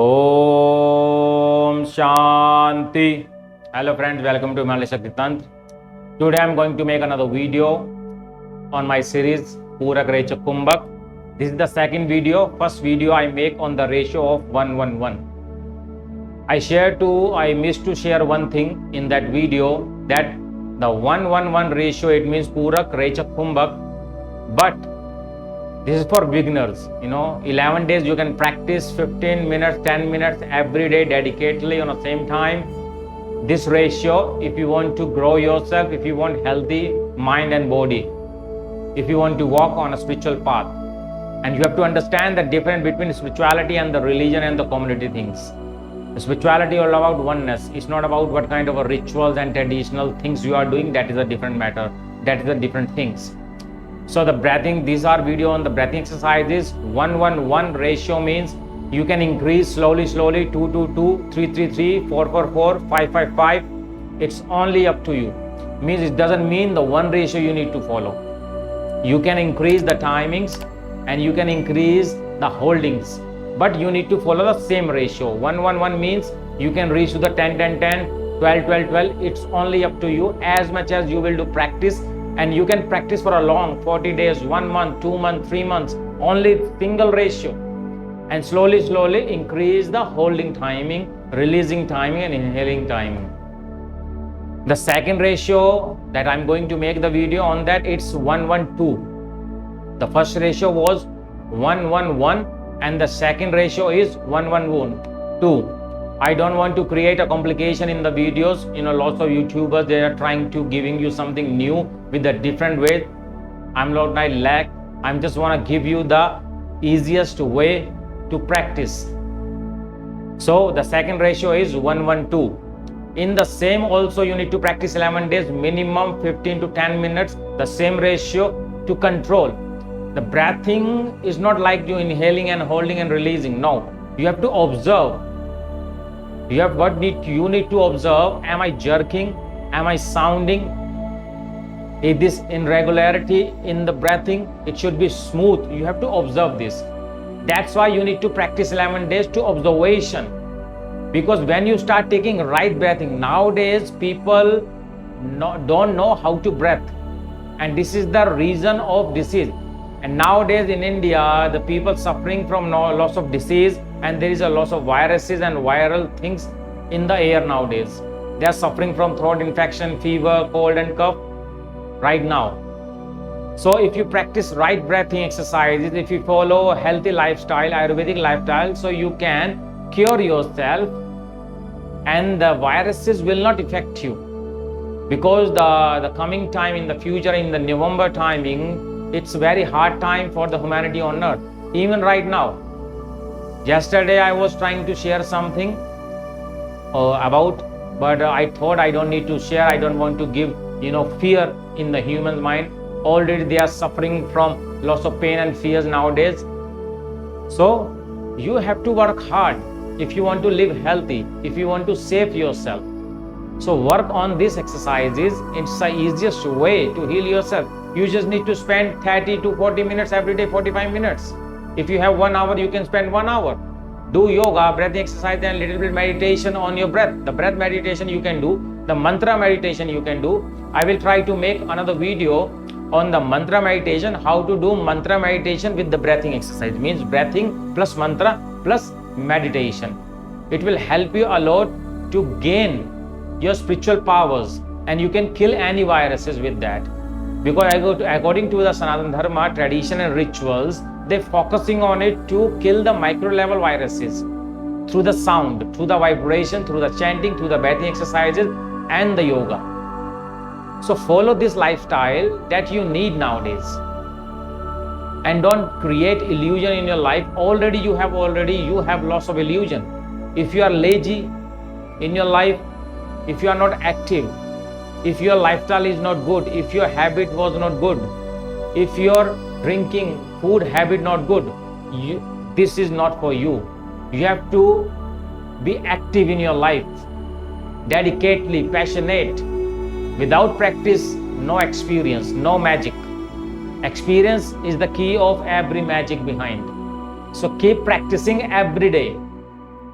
Om Shanti. Hello friends, welcome to Malay Shakti Tantra. Today I am going to make another video on my series Purak Rechak Kumbhak. This is the second video. First video I make on the ratio of 1:1:1. I missed to share one thing in that video, that the 1:1:1 ratio, it means Purak Rechak Kumbhak, but this is for beginners. 11 days you can practice 15 minutes, 10 minutes every day dedicatedly on the same time. This ratio, if you want to grow yourself, if you want healthy mind and body, if you want to walk on a spiritual path, and you have to understand the difference between spirituality and the religion and the community things. The spirituality is all about oneness. It's not about what kind of rituals and traditional things you are doing. That is a different matter. That is a different things. So the breathing, these are video on the breathing exercises. 1:1:1 ratio means you can increase slowly, 2:2:2, 3:3:3, 4:4:4, 5:5:5. It's only up to you. Means it doesn't mean the one ratio you need to follow. You can increase the timings and you can increase the holdings, but you need to follow the same ratio. 1:1:1 means you can reach to the 10:10:10, 12:12:12. It's only up to you, as much as you will do practice. And you can practice for a long 40 days, 1 month, 2 months, 3 months, only single ratio, and slowly increase the holding timing, releasing timing, and inhaling timing. The second ratio that I'm going to make the video on, that it's 1:1:2. The first ratio was 1:1:1 and the second ratio is 1:1:2. I don't want to create a complication in the videos. Lots of YouTubers, they are trying to giving you something new with a different way. I'm not like lack. I'm just want to give you the easiest way to practice. So the second ratio is 1:1:2. In the same also you need to practice 11 days, minimum 15 to 10 minutes, the same ratio to control. The breathing is not like you inhaling and holding and releasing. No, you have to observe. You need to observe. Am I jerking? Am I sounding? If this irregularity in the breathing, it should be smooth. You have to observe this. That's why you need to practice 11 days to observation. Because when you start taking right breathing, nowadays people don't know how to breathe. And this is the reason of disease. And nowadays in India, the people suffering from loss of disease, and there is a loss of viruses and viral things in the air nowadays. They are suffering from throat infection, fever, cold and cough right now. So if you practice right breathing exercises, if you follow a healthy lifestyle, Ayurvedic lifestyle, so you can cure yourself and the viruses will not affect you. Because the coming time in the future, in the November timing, it's very hard time for the humanity on earth. Even right now. Yesterday I was trying to share something but I thought I don't need to share. I don't want to give fear in the human mind. Already they are suffering from lots of pain and fears nowadays. So you have to work hard if you want to live healthy, if you want to save yourself. So work on these exercises. It's the easiest way to heal yourself. You just need to spend 30 to 40 minutes every day, 45 minutes. If you have 1 hour, you can spend 1 hour. Do yoga, breathing exercise, and little bit meditation on your breath. The breath meditation you can do. The mantra meditation you can do. I will try to make another video on the mantra meditation, how to do mantra meditation with the breathing exercise. Means breathing plus mantra plus meditation. It will help you a lot to gain your spiritual powers, and you can kill any viruses with that. Because according to the Sanatana Dharma tradition and rituals, they're focusing on it to kill the micro level viruses through the sound, through the vibration, through the chanting, through the breathing exercises and the yoga. So follow this lifestyle that you need nowadays, and don't create illusion in your life. Already you have loss of illusion. If you are lazy in your life, if you are not active, if your lifestyle is not good, if your habit was not good, if your drinking food habit not good, this is not for you. You have to be active in your life, dedicatedly, passionate. Without practice, no experience, no magic. Experience is the key of every magic behind. So keep practicing every day.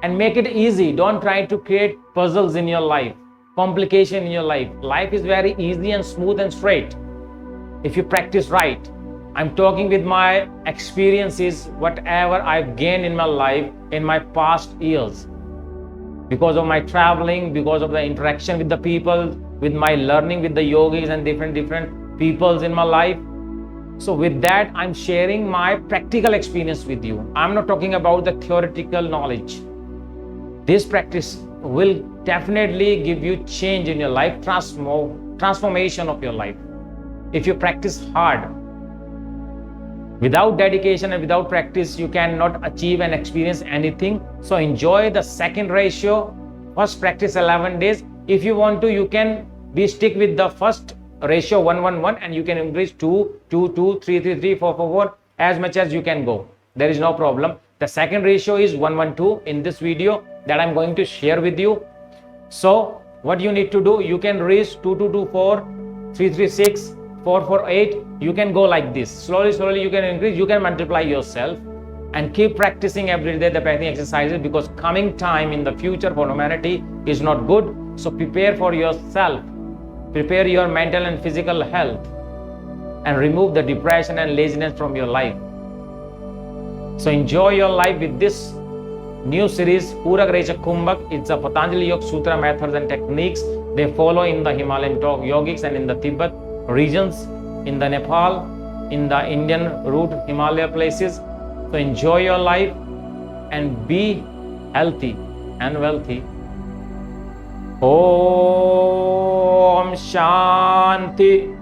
and make it easy. Don't try to create puzzles in your life, complication in your life. Life is very easy and smooth and straight if you practice right. I'm talking with my experiences, whatever I've gained in my life in my past years, because of my traveling, because of the interaction with the people, with my learning with the yogis and different peoples in my life. So with that, I'm sharing my practical experience with you. I'm not talking about the theoretical knowledge. This practice will definitely give you change in your life, transformation of your life. If you practice hard, without dedication and without practice, you cannot achieve and experience anything. So enjoy the second ratio. First practice 11 days. If you want to, you can be stick with the first ratio 1-1-1, and you can increase 2-2-2, 3-3-3, 4-4-4, as much as you can go. There is no problem. The second ratio is 1-1-2 in this video that I'm going to share with you. So what you need to do, you can reach 2-2-2-4, 3-3-6, 4-4-8. You can go like this. Slowly you can increase, you can multiply yourself, and keep practicing every day the breathing exercises, because coming time in the future for humanity is not good. So prepare for yourself, prepare your mental and physical health, and remove the depression and laziness from your life. So enjoy your life with this new series, Purak Rechak Kumbhak. It's a Patanjali Yoga Sutra methods and techniques they follow in the Himalayan yogics and in the Tibet regions, in the Nepal, in the Indian root Himalaya places. So enjoy your life and be healthy and wealthy. Om Shanti.